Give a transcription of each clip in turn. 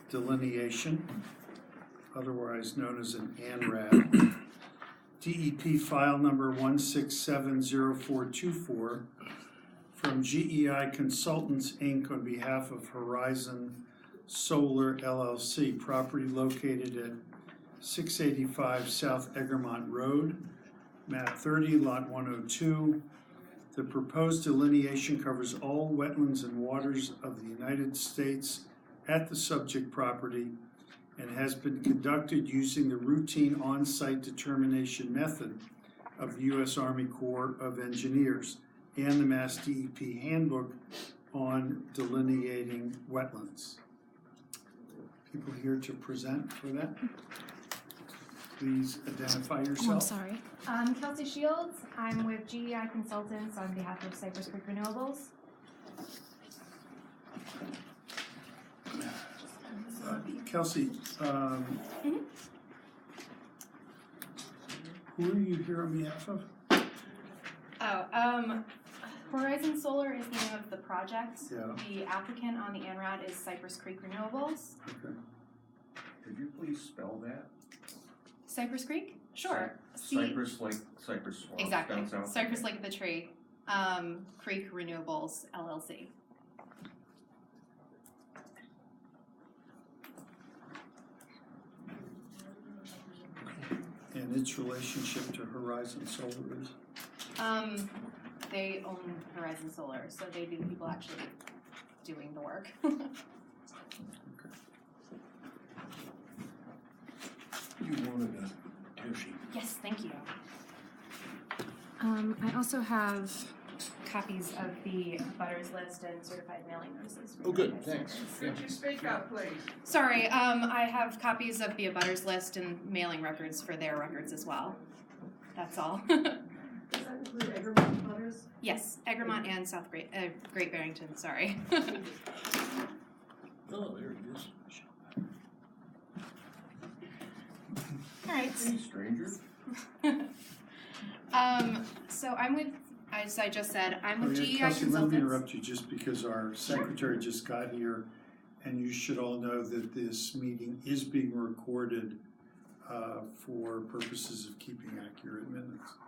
delineation, otherwise known as an ANRAD. DEP file number 1670424 from GEI Consultants, Inc. on behalf of Horizon Solar LLC, property located at 685 South Egremont Road, map 30, lot 102. The proposed delineation covers all wetlands and waters of the United States at the subject property and has been conducted using the routine on-site determination method of the U.S. Army Corps of Engineers and the Mass DEP Handbook on delineating wetlands. People here to present for that? Please identify yourself. Oh, I'm sorry. Kelsey Shields. I'm with GEI Consultants on behalf of Cypress Creek Renewables. Kelsey, who are you here on behalf of? Horizon Solar is the name of the project. Yeah. The applicant on the ANRAD is Cypress Creek Renewables. Okay. Could you please spell that? Cypress Creek? Sure. Cypress like Cypress Swamp. Exactly. Down south? Cypress like the tree. Creek Renewables LLC. And its relationship to Horizon Solar is? They own Horizon Solar, so they'd be the people actually doing the work. Okay. You wanted a tear sheet. Yes, thank you. I also have Copies of the butters list and certified mailing notices. Oh, good, thanks. Could you speak up, please? Sorry, I have copies of the abutters list and mailing records for their records as well. That's all. Does that include Egremont butters? Yes, Egremont and Great Barrington, sorry. Oh, there it is. All right. Hey, stranger. So I'm with, as I just said, I'm with GEI Kelsey, let me Consultants. interrupt you just because our secretary just got here, and you should all know that this meeting is being recorded for purposes of keeping accurate minutes.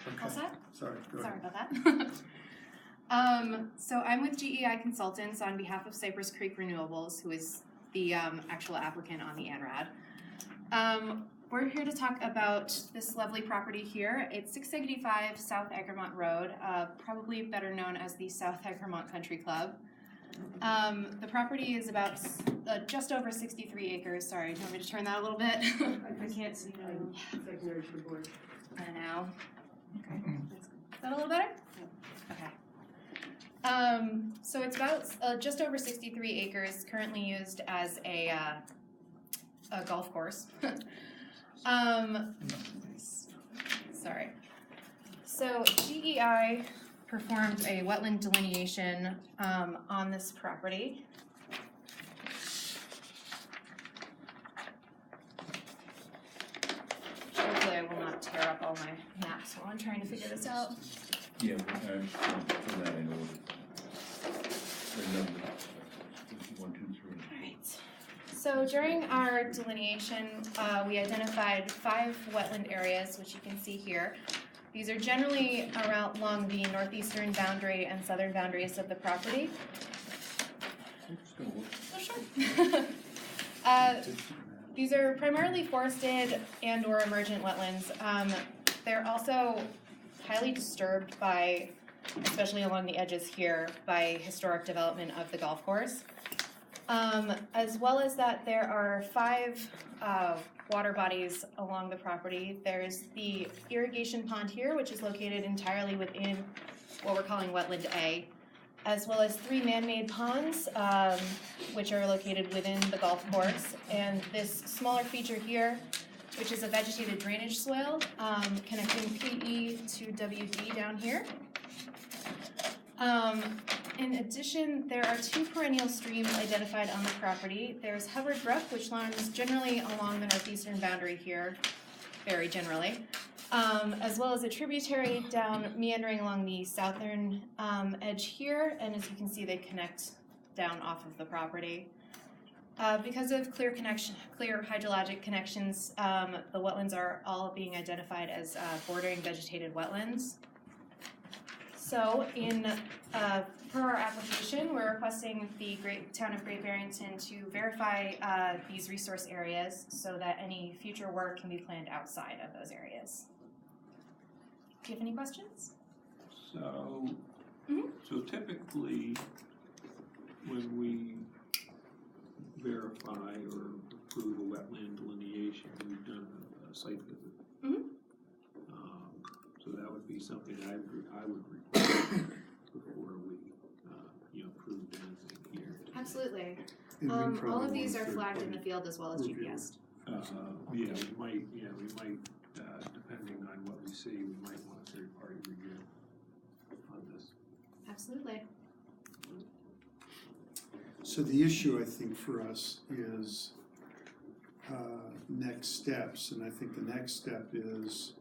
Okay. All set? Sorry, go Sorry ahead. about that. So I'm with GEI Consultants on behalf of Cypress Creek Renewables, who is the actual applicant on the ANRAD. We're here to talk about this lovely property here. It's 685 South Egremont Road, probably better known as the South Egremont Country Club. The property is about just over 63 acres. Sorry, do you want me to turn that a little bit? I can't see secondary to the board. I know. Okay. Is that a little better? Okay. So it's about just over 63 acres, currently used as a golf course. Sorry. So GEI performed a wetland delineation on this property. Hopefully I will not tear up all my maps while I'm trying to figure this out. Yeah, from that I know. The number. 1, 2, 3. Alright. So during our delineation, we identified 5 wetland areas, which you can see here. These are generally along the northeastern boundary and southern boundaries of the property. Oh, sure. These are primarily forested and or emergent wetlands. They're also highly disturbed by, especially along the edges here, by historic development of the golf course. As well as that, there are 5 water bodies along the property. There's the irrigation pond here, which is located entirely within what we're calling Wetland A, as well as 3 man-made ponds, which are located within the golf course. And this smaller feature here, which is a vegetated drainage swale, connecting PE to WD down here. In addition, there are 2 perennial streams identified on the property. There's Hubbard Brook, which runs generally along the northeastern boundary here, very generally, as well as a tributary down meandering along the southern edge here, and as you can see, they connect down off of the property. Because of clear hydrologic connections, the wetlands are all being identified as bordering vegetated wetlands. So per our application, we're requesting the town of Great Barrington to verify these resource areas so that any future work can be planned outside of those areas. Do you have any questions? So, Mhm. so typically, when we verify or approve a wetland delineation, we've done a site visit. Mhm. So that would be something I would require before we, approved anything here. Absolutely. And we All probably of these want are a flagged in the third-party field as well as review. GPS. We might, depending on what we see, we might want a third-party review on this. Absolutely. So the issue, I think, for us is next steps, and I think the next step is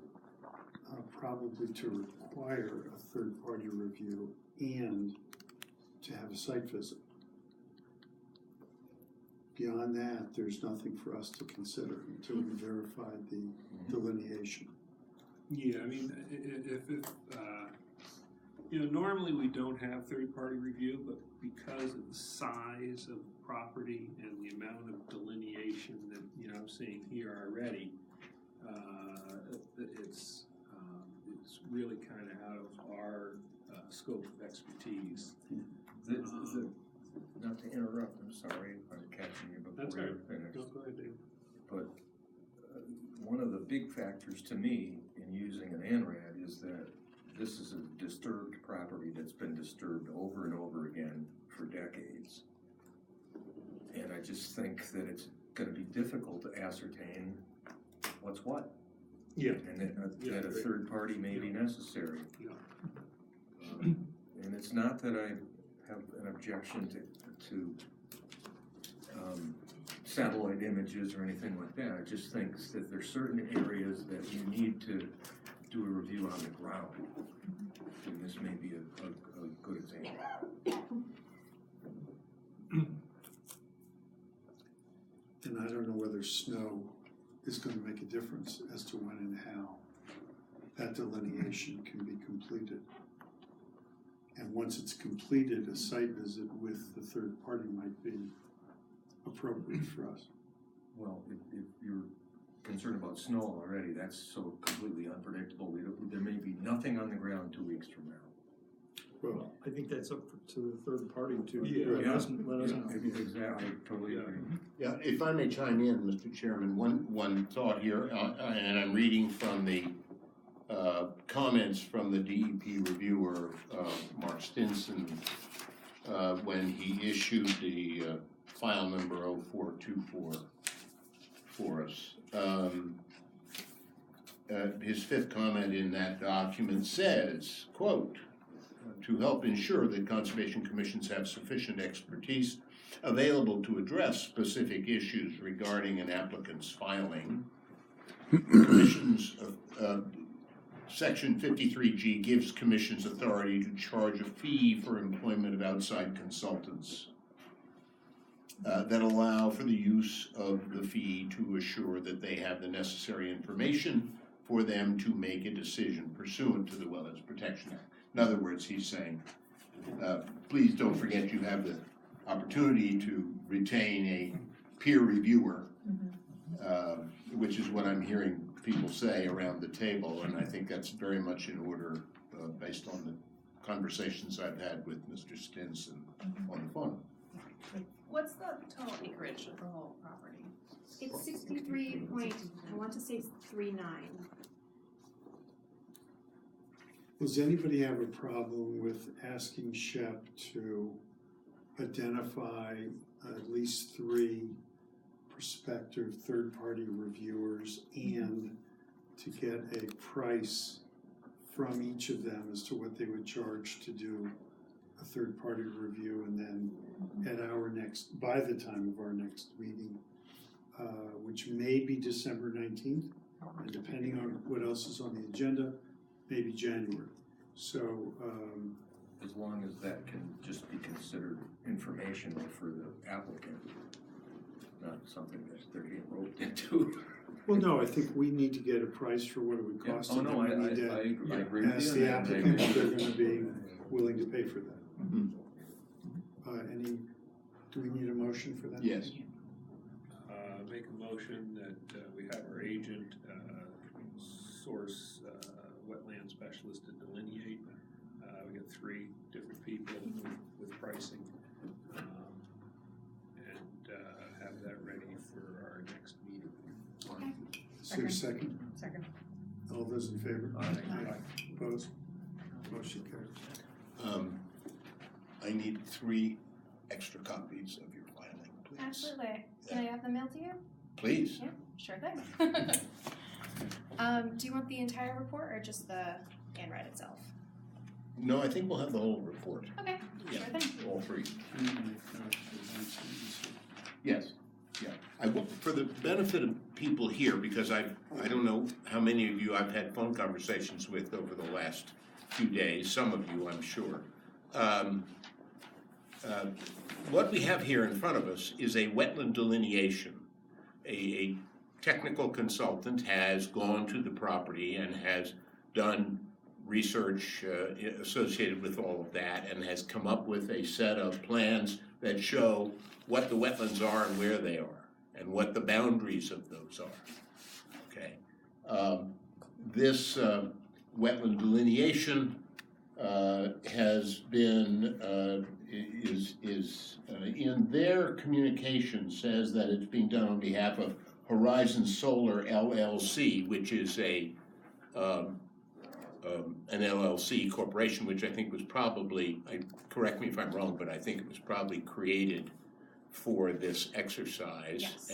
probably to require a third-party review and to have a site visit. Beyond that, there's nothing for us to consider until we verify the delineation. Yeah, I mean, normally we don't have third-party review, but because of the size of the property and the amount of delineation that, I'm seeing here already, it's really kind of out of our scope of expertise. Not to interrupt, I'm sorry if I'm catching you That's before all you're right. finished. Go ahead, Dave. But one of the big factors to me in using an ANRAD is that this is a disturbed property that's been disturbed over and over again for decades. And I just think that it's gonna be difficult to ascertain what's what. Yeah. And that a great. third party may be necessary. Yeah. And it's not that I have an objection to satellite images or anything like that. I just think that there's certain areas that you need to do a review on the ground. And this may be a good example. And I don't know whether snow is going to make a difference as to when and how that delineation can be completed. And once it's completed, a site visit with the third party might be appropriate for us. Well, if you're concerned about snow already, that's so completely unpredictable. There may be nothing on the ground 2 weeks from now. Well, I think that's up to the third party to Yeah. let us know. Exactly, I totally agree. Yeah, if I may chime in, Mr. Chairman, one thought here, and I'm reading from the comments from the DEP reviewer, Mark Stinson, when he issued the file number 0424 for us. His fifth comment in that document says, quote, to help ensure that conservation commissions have sufficient expertise available to address specific issues regarding an applicant's filing, commissions Section 53G gives commissions authority to charge a fee for employment of outside consultants that allow for the use of the fee to assure that they have the necessary information for them to make a decision pursuant to the Wetlands Protection Act. In other words, he's saying, please don't forget you have the opportunity to retain a peer reviewer, which is what I'm hearing people say around the table, and I think that's very much in order based on the conversations I've had with Mr. Stinson on the phone. What's the total acreage of the whole property? It's 63 point, I want to say 39. does anybody have a problem with asking SHEP to identify at least 3 prospective third-party reviewers and to get a price from each of them as to what they would charge to do a third-party review, and then at by the time of our next meeting, which may be December 19th, and depending on what else is on the agenda, maybe January. So, As long as that can just be considered informational for the applicant. not something that they're getting roped into. Well, no, I think we need to get a price for what it would Yeah. cost. Oh, and no, then we need to I agree with ask you. the and I applicant if agree. they're gonna be willing to pay for that. Do we need a motion for that? Yes. Make a motion that we have our agent source wetland specialist to delineate. We got 3 different people with pricing. And have that ready for our next meeting. Okay. Is there a second? Second. All those in favor? Aye. Opposed? Motion carries. I need 3 extra copies of your filing, please. Absolutely. Can I have them mailed to you? Please. Yeah, sure thing. Do you want the entire report or just the handwrite itself? No, I think we'll have the whole report. Okay, Yeah. sure thing. All 3. Yes, yeah. I will, for the benefit of people here, because I don't know how many of you I've had phone conversations with over the last few days, some of you, I'm sure. What we have here in front of us is a wetland delineation. A technical consultant has gone to the property and has done research associated with all of that and has come up with a set of plans that show what the wetlands are and where they are and what the boundaries of those are. Okay. This wetland delineation has been in their communication says that it's being done on behalf of Horizon Solar LLC, which is an LLC corporation, which I think was probably, correct me if I'm wrong, but I think it was probably created for this exercise. Yes.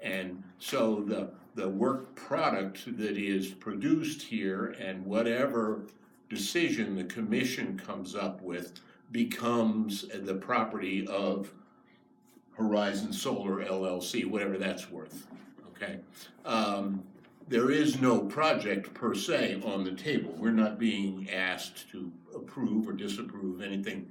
And so the work product that is produced here and whatever decision the commission comes up with becomes the property of Horizon Solar LLC, whatever that's worth, okay? There is no project per se on the table. We're not being asked to approve or disapprove anything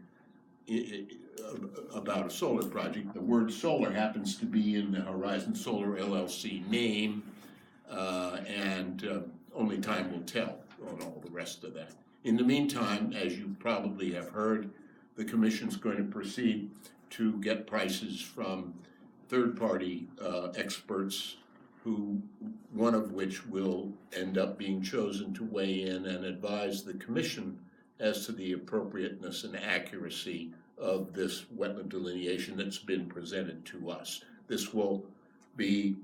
about a solar project. The word solar happens to be in the Horizon Solar LLC name, and only time will tell on all the rest of that. In the meantime, as you probably have heard, the commission's going to proceed to get prices from third-party experts, one of which will end up being chosen to weigh in and advise the commission as to the appropriateness and accuracy of this wetland delineation that's been presented to us. This will be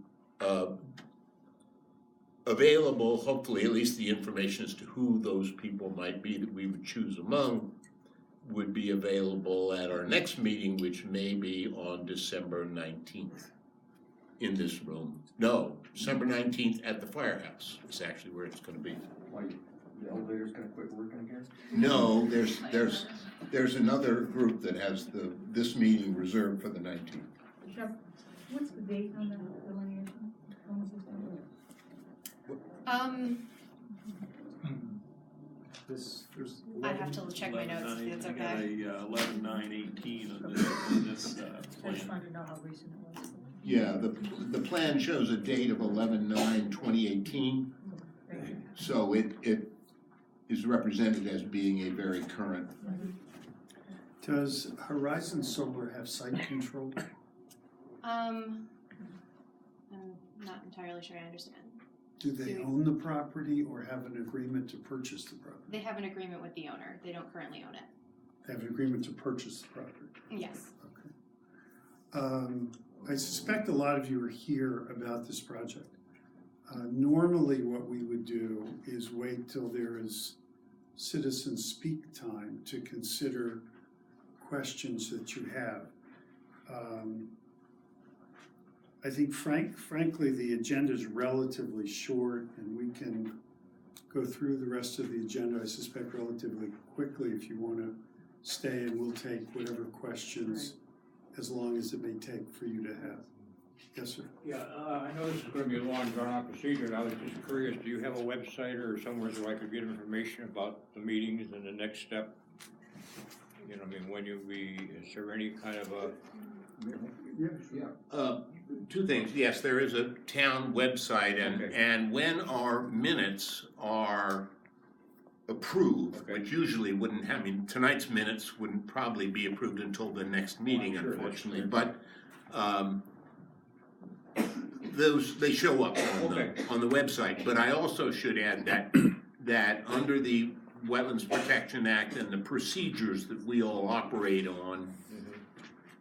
available, hopefully, at least the information as to who those people might be that we would choose among would be available at our next meeting, which may be on December 19th in this room. No, December 19th at the firehouse is actually where it's going to be. Why, the elevator's gonna quit working again? No, there's another group that has this meeting reserved for the 19th. Jeff, what's the date on the delineation? When was this done? There's I'd have to check my notes if it's okay. We got a 11/9/18 on this I just plan. wanted to know how recent it was. Yeah, the plan shows a date of 11/9/2018, so it is represented as being a very current. Does Horizon Solar have site control? I'm not entirely sure I understand. Do they own the property or have an agreement to purchase the property? They have an agreement with the owner. They don't currently own it. They have an agreement to purchase the property? Yes. I suspect a lot of you are here about this project. Normally what we would do is wait till there is citizen speak time to consider questions that you have. I think frankly, the agenda is relatively short and we can go through the rest of the agenda, I suspect, relatively quickly if you want to stay, and we'll take whatever questions as long as it may take for you to have. Yes, sir. Yeah, I know this is gonna be a long drawn out procedure, and I was just curious, do you have a website or somewhere so I could get information about the meetings and the next step? You know, I mean, is there any kind of a, Two things, yes, there is a town website, Okay. and when our minutes are approved, Okay. which usually wouldn't have, I mean, tonight's minutes wouldn't probably be approved until the next meeting, Sure, that's unfortunately, fair. but, they show up Okay. on the website, but I also should add that under the Wetlands Protection Act and the procedures that we all operate on,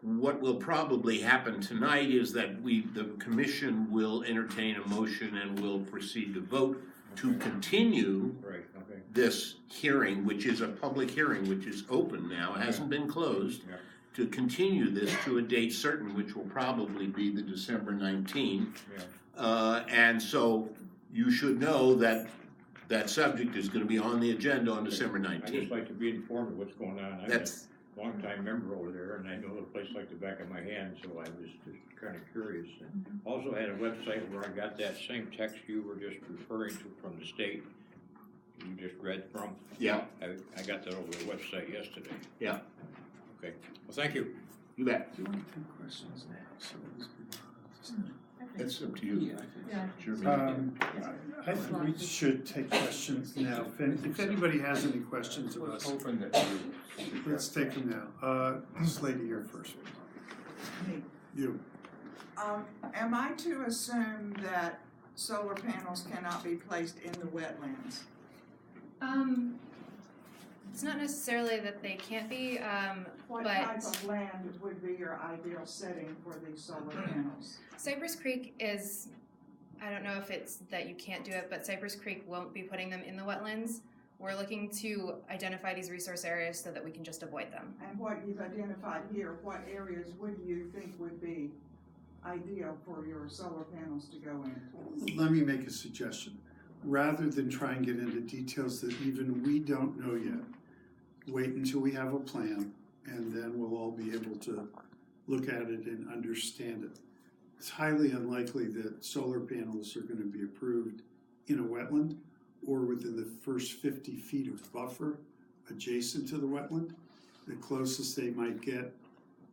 what will probably happen tonight is that the commission will entertain a motion and will proceed to vote to continue Right, okay. this hearing, which is a public hearing, which is open now, hasn't been closed, Yeah. to continue this to a date certain, which will probably be the December 19th. Yeah. And so you should know that that subject is gonna be on the agenda on December I'd just 19th. like to be informed of what's going on. I'm That's, a longtime member over there, and I know the place like the back of my hand, so I was just kind of curious. And also had a website where I got that same text you were just referring to from the state, you just read from. yeah, I got that over the website yesterday. yeah, Okay, well, thank you. you bet. Do you want to take questions now? So this It's up to you. Yeah. Sure. I think we should take questions now. If anybody has any questions of I was us, hoping that you. let's take them now. This lady here first. Me. You. Am I to assume that solar panels cannot be placed in the wetlands? It's not necessarily that they can't be, What but type of land would be your ideal setting for these solar panels? Cypress Creek is, I don't know if it's that you can't do it, but Cypress Creek won't be putting them in the wetlands. We're looking to identify these resource areas so that we can just avoid them. And what you've identified here, what areas would you think would be ideal for your solar panels to go in? Let me make a suggestion. Rather than try and get into details that even we don't know yet, wait until we have a plan, and then we'll all be able to look at it and understand it. It's highly unlikely that solar panels are going to be approved in a wetland or within the first 50 feet of buffer adjacent to the wetland. The closest they might get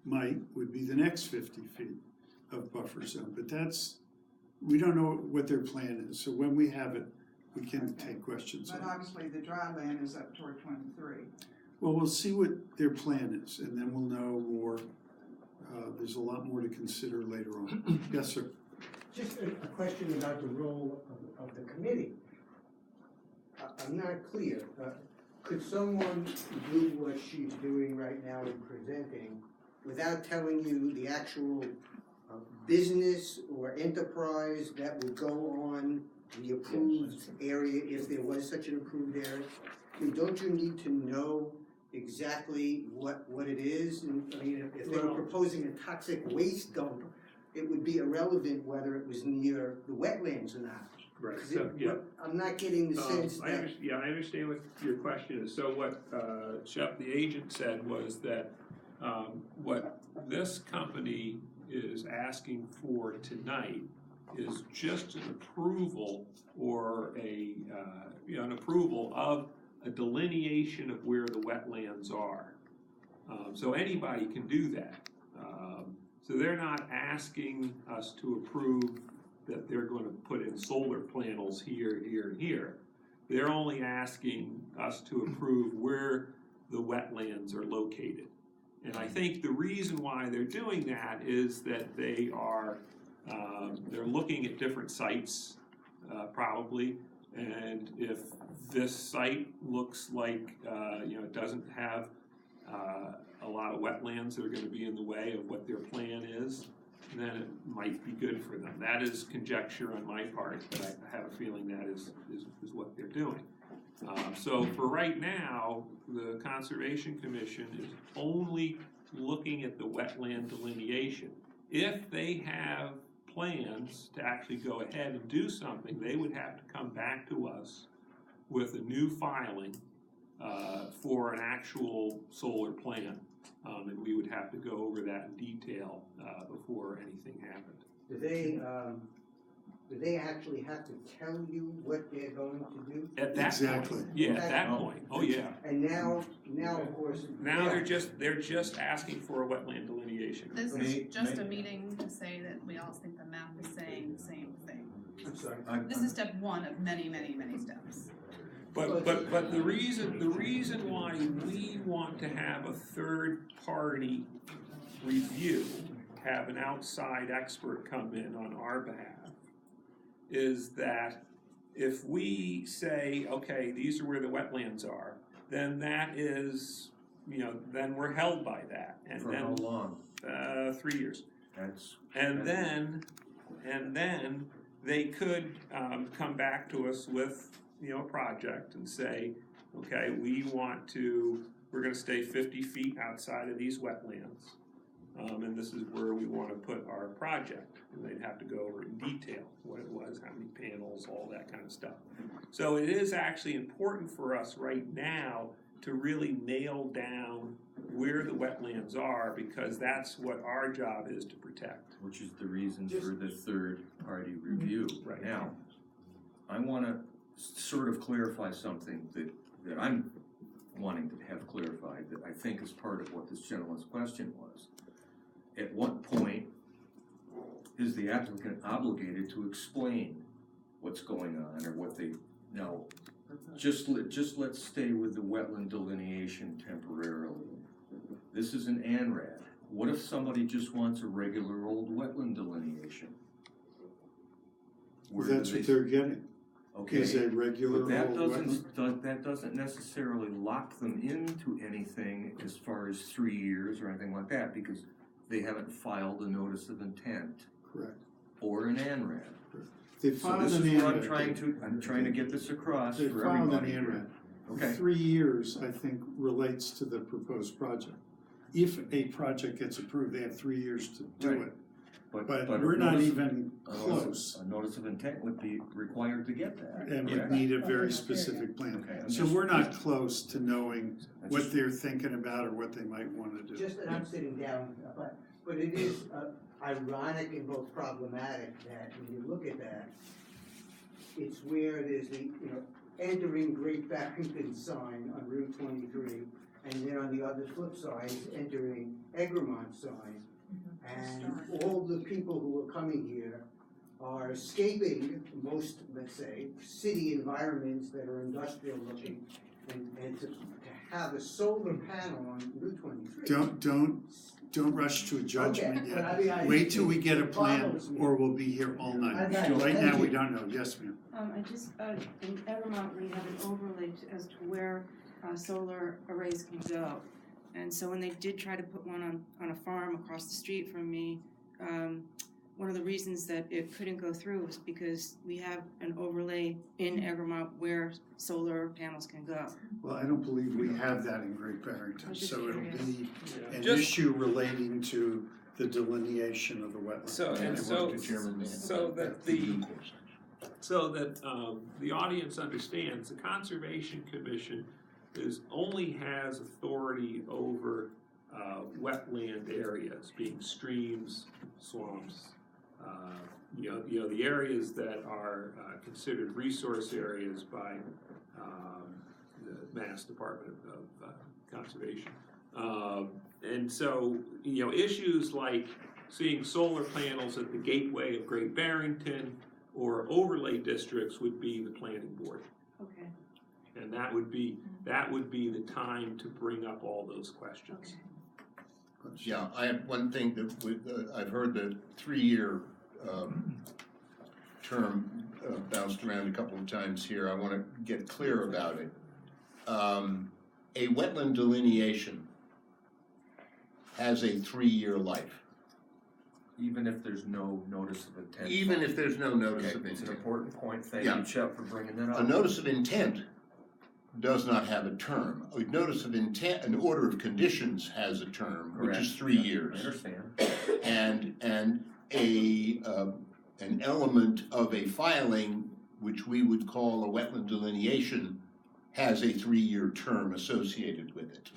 would be the next 50 feet of buffer zone. But we don't know what their plan is. So when we have it, we can take questions But on it. obviously the dry land is up toward 23. Well, we'll see what their plan is, and then we'll know more. There's a lot more to consider later on. Yes, sir. Just a question about the role of the committee. I'm not clear. Could someone do what she's doing right now in presenting without telling you the actual business or enterprise that would go on the approved area if there was such an approved area? I mean, don't you need to know exactly what it is? And, I mean, if they were proposing a toxic waste dump, it would be irrelevant whether it was near the wetlands or not. Right, 'Cause so, yeah. I'm not getting the sense I that. I understand what your question is. So what Shep, the agent, said was that what this company is asking for tonight is just an approval or an approval of a delineation of where the wetlands are. So anybody can do that. So they're not asking us to approve that they're going to put in solar panels here, here, and here. They're only asking us to approve where the wetlands are located. And I think the reason why they're doing that is that they are, they're looking at different sites, probably, and if this site looks like, it doesn't have a lot of wetlands that are gonna be in the way of what their plan is, then it might be good for them. That is conjecture on my part, but I have a feeling that is what they're doing. So for right now, the Conservation Commission is only looking at the wetland delineation. If they have plans to actually go ahead and do something, they would have to come back to us with a new filing for an actual solar plan. And we would have to go over that in detail before anything happened. Do they do they actually have to tell you what they're going to do? At that Exactly. point, yeah, at that Oh. point, oh yeah. And now, of course. Now yeah. they're just asking for a wetland delineation. This May- is just a may- meeting to say that we all think the map is saying the same thing. I'm sorry. This is step one of many, many, many steps. But the reason why we want to have a third party review, have an outside expert come in on our behalf, is that if we say, okay, these are where the wetlands are, then that is, then we're held by that. And For how then, long? 3 years. That's. And then they could come back to us with, a project and say, okay, we're gonna stay 50 feet outside of these wetlands. And this is where we wanna put our project. And they'd have to go over in detail what it was, how many panels, all that kind of stuff. So it is actually important for us right now to really nail down where the wetlands are, because that's what our job is to protect. Which is the reason for the third-party review. Right. Now, I wanna sort of clarify something that I'm wanting to have clarified, that I think is part of what this gentleman's question was. At what point is the applicant obligated to explain what's going on, or what they, no, just let's stay with the wetland delineation temporarily. This is an ANRAD. What if somebody just wants a regular old wetland delineation? Where do That's they- what they're getting, Okay, is a regular but that old wetland. that doesn't necessarily lock them into anything as far as 3 years or anything like that, because they haven't filed a notice of intent Correct. or an ANRAD. They So filed this an is what ANRAD. I'm trying to get this across They for filed an everybody. ANRAD. Okay. 3 years, I think, relates to the proposed project. If a project gets approved, they have 3 years to do Right. it. But But a we're not notice- even close, A notice of intent would be required to get that. and would correct? need a very specific plan. Okay, I'm So just- we're not close to knowing I what just- they're thinking about or what they might wanna do. Just that I'm sitting down, but it is ironic and both problematic that when you look at that, it's where there's the, entering Great Barrington sign on Route 23, and then on the other flip side, entering Egremont sign. And all the people who are coming here are escaping most, let's say, city environments that are industrial looking, and to have a solar panel on Route 23. Don't rush to a judgment Okay, but I yet. mean, Wait till we get a it plan, bothers me. or we'll be here all night. I got it. Right Thank now, we you. don't know. Yes, ma'am. I just, in Egremont, we have an overlay as to where solar arrays can go. And so when they did try to put one on a farm across the street from me, one of the reasons that it couldn't go through was because we have an overlay in Egremont where solar panels can go. Well, I don't believe we have that in Great Barrington, was just so it'll curious. be an Just- issue relating to the delineation of the wetland. So that the audience understands, the Conservation Commission only has authority over wetland areas, being streams, swamps, the areas that are considered resource areas by the Mass Department of Conservation. And so, issues like seeing solar panels at the gateway of Great Barrington or overlay districts would be the planning board. Okay. And that would be the time to bring up all those questions. Yeah, I have one thing that I've heard the 3-year term bounced around a couple of times here. I want to get clear about it. A wetland delineation has a 3-year life. Even if there's no notice of intent. Even if there's no notice Okay, of it's an intent. important point. Thank Yeah. you, Chet, for bringing that up. A notice of intent does not have a term. A notice of intent, an order of conditions has a term, which is Correct. 3 I years. understand. And an element of a filing, which we would call a wetland delineation, has a 3-year term associated with it.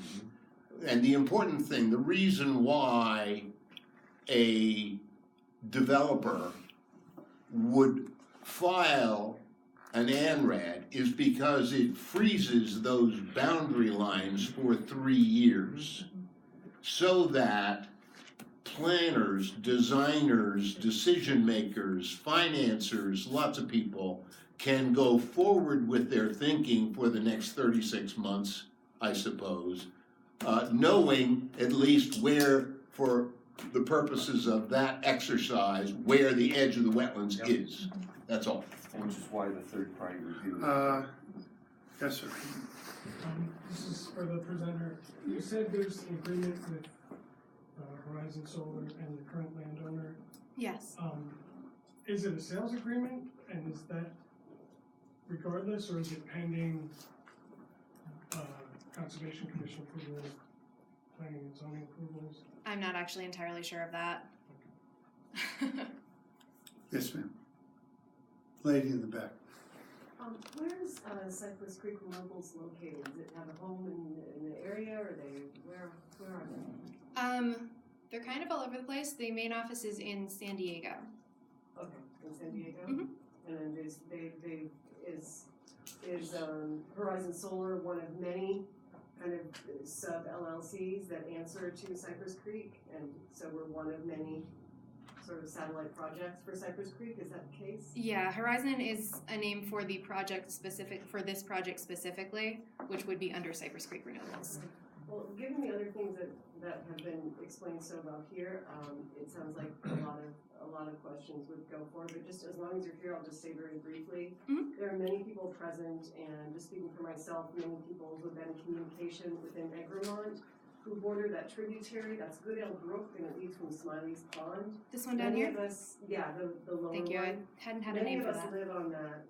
And the important thing, the reason why a developer would file an ANRAD is because it freezes those boundary lines for 3 years so that planners, designers, decision makers, financiers, lots of people can go forward with their thinking for the next 36 months, I suppose, knowing at least where, for the purposes of that exercise, where the edge of the wetlands is. That's all. Which is why the third-party review. Yes, sir. This is for the presenter. You said there's an agreement with Horizon Solar and the current landowner. Yes. Is it a sales agreement, and is that regardless, or is it pending Conservation Commission approval, planning and zoning approvals? I'm not actually entirely sure of that. Yes, ma'am. Lady in the back. Where is Cypress Creek Renewables located? Does it have a home in the area, or where are they? They're kind of all over the place. The main office is in San Diego. Okay, in San Diego? Mhm. And then is Horizon Solar one of many kind of sub LLCs that answer to Cypress Creek? And so we're one of many sort of satellite projects for Cypress Creek, is that the case? Yeah, Horizon is a name for the project for this project specifically, which would be under Cypress Creek Renewables. Well, given the other things that have been explained so well here, it sounds like a lot of questions would go forward, but just as long as you're here, I'll just say very briefly. Mhm. There are many people present, and just speaking for myself, many people who've been in communication within Egremont who border that tributary, that's Goodale Brook, and it leads from Smiley's Pond. This one down Many here? of us, yeah, the lower one. Thank you. I hadn't had a Many name of for us that. live on that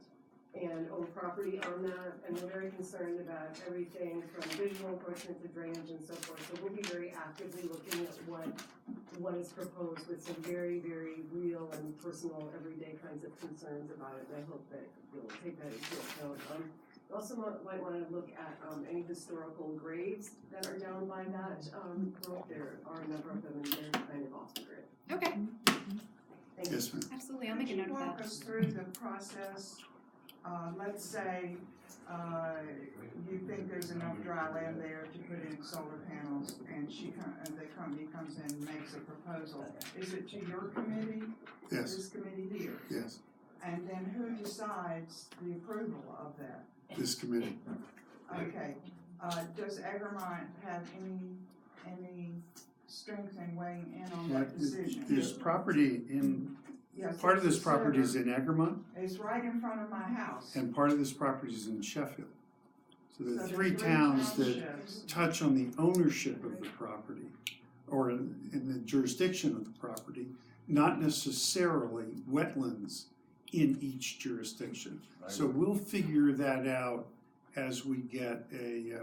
and own property on that, and we're very concerned about everything from visual encroachment to drainage and so forth. So we'll be very actively looking at what is proposed with some very, very real and personal everyday kinds of concerns about it, and I hope that you'll take that into account. You also might want to look at any historical graves that are down by that brook. There are a number of them, and they're kind of off the grid. Okay, Thank you. Yes, ma'am. absolutely. I'll make a note of Could you walk that. us through the process? Let's say you think there's enough dry land there to put in solar panels, and the company comes in and makes a proposal. Is it to your committee? Yes. This committee here? Yes, And then who decides the approval of that? this committee. Okay, does Egremont have any strength in weighing in on that decision? There's property in, Yes, part of this it's a property is server. in Egremont, It's right in front of my house. and part of this property is in Sheffield. So there are So three towns that townships. touch on the ownership of the property, or in the jurisdiction of the property, not necessarily wetlands in each jurisdiction. So we'll figure that out as we get a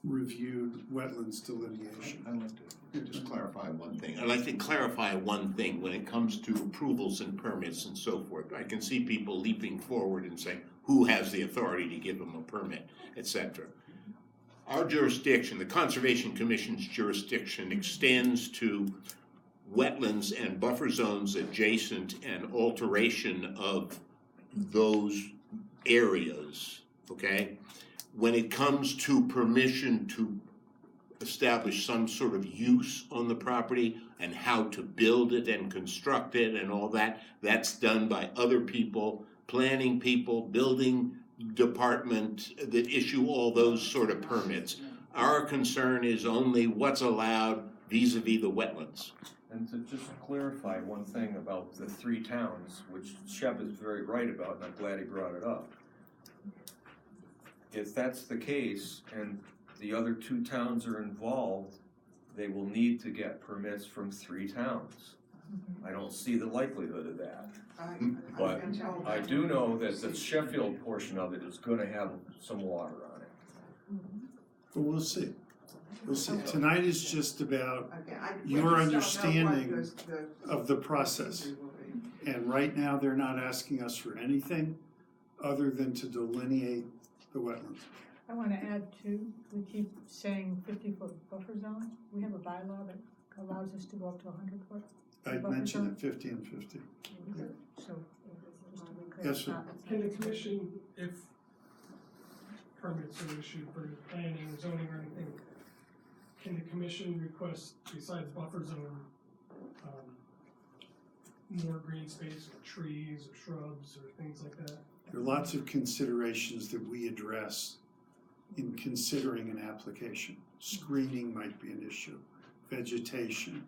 reviewed wetlands delineation. I'd like to just clarify one thing. I'd like to clarify one thing when it comes to approvals and permits and so forth. I can see people leaping forward and saying, who has the authority to give them a permit, etc. Our jurisdiction, the Conservation Commission's jurisdiction, extends to wetlands and buffer zones adjacent and alteration of those areas, okay? When it comes to permission to establish some sort of use on the property and how to build it and construct it and all that, that's done by other people, planning people, building department that issue all those sort of permits. Our concern is only what's allowed vis-a-vis the wetlands. And to just clarify one thing about the three towns, which Shep is very right about, and I'm glad he brought it up. If that's the case, and the other two towns are involved, they will need to get permits from three towns. I don't see the likelihood of that. But I've been told I that. do know that the Sheffield portion of it is gonna have some water on it. But we'll see. We'll see. Tonight is just about Okay, your we just don't know what understanding the of the process. will be. And right now, they're not asking us for anything other than to delineate the wetlands. I want to add too, we keep saying 50-foot buffer zone. We have a bylaw that allows us to go up to 100 foot. I mentioned it 50 and 50. So, just to be clear. Yes, sir. Can the commission, if permits are issued for planning, zoning, or anything, can the commission request, besides buffer zone, more green space, or trees, or shrubs, or things like that? There are lots of considerations that we address in considering an application. Screening might be an issue, vegetation,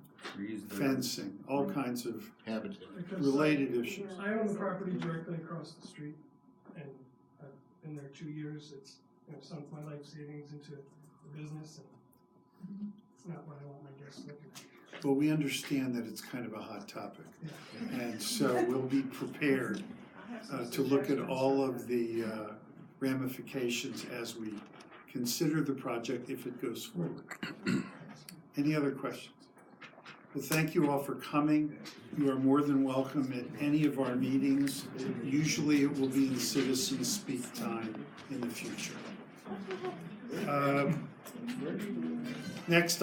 fencing, all kinds of Habitat. Because related issues. I own the property directly across the street, and I've been there 2 years. It's, sunk my life savings into the business, and it's not what I want my guests looking at. Well, we understand that it's kind of a hot topic. And so we'll be prepared to look at all of the ramifications as we consider the project if it goes forward. Any other questions? Well, thank you all for coming. You are more than welcome at any of our meetings. Usually it will be in citizen speak time in the future. Next,